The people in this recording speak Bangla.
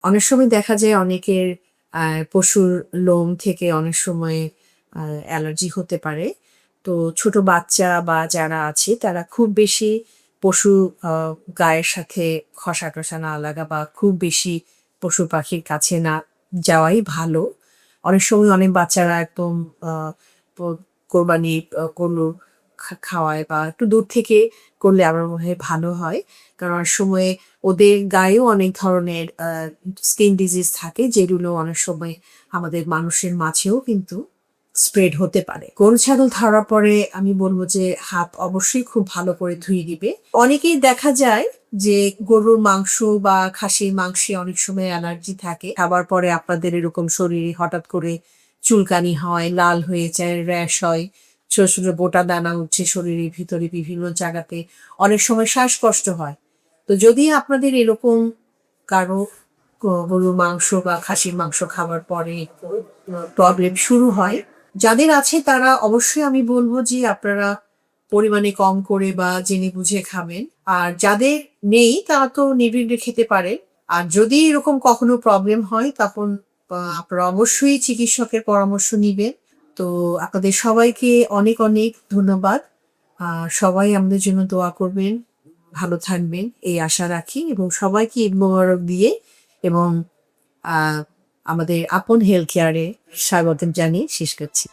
অনেক সময় দেখা যায় অনেকের পশুর লোম থেকে অনেক সময় অ্যালার্জি হতে পারে। তো ছোট বাচ্চা বা যারা আছে তারা খুব বেশি পশু আ গায়ের সাথে ঘষা-টষা না লাগা বা খুব বেশি পশু-পাখির কাছে না যাওয়াই ভালো। অনেক সময় অনেক বাচ্চারা একদম আ প কোরবানি গরু খাওয়ায় বা একটু দূর থেকে করলে আমার মনে হয় ভালো হয়। কারণ অনেক সময় ওদের গায়েও অনেক ধরনের স্কিন ডিজিজ থাকে যেগুলো অনেক সময় আমাদের মানুষের মাঝেও কিন্তু স্প্রেড হতে পারে। গরু ছাগল ধরার পরে আমি বলব যে হাত অবশ্যই খুব ভালো করে ধুয়ে দিবে। অনেকেই দেখা যায় যে গরুর মাংস বা খাসির মাংসে অনেক সময় অ্যালার্জি থাকে। খাবার পরে আপনাদের এরকম শরীরে হঠাৎ করে চুলকানি হয়, লাল হয়ে যায়, র‍্যাশ হয়, ছোট, ছোট গোটা দানা উঠছে শরীরের ভিতরে বিভিন্ন জায়গাতে। অনেক সময় শ্বাসকষ্ট হয়। তো যদি আপনাদের এরকম কারো গরুর মাংস বা খাসির মাংস খাওয়ার পরে প্রবলেম শুরু হয়, যাদের আছে তারা অবশ্যই আমি বলব যে আপনারা পরিমাণে কম করে বা জেনে বুঝে খাবেন। আর যাদের নেই তারা তো নির্বিঘ্নে খেতে পারে। আর যদি এরকম কখনো প্রবলেম হয় তখন আপনারা অবশ্যই চিকিৎসকের পরামর্শ নিবেন। তো আপনাদের সবাইকে অনেক, অনেক ধন্যবাদ। সবাই আমাদের জন্য দোয়া করবেন, ভালো থাকবেন এই আশা রাখি এবং সবাইকে ঈদ মোবারক দিয়ে এবং আ আমাদের আপন হেলথ কেয়ার এ স্বাগতম জানিয়ে শেষ করছি।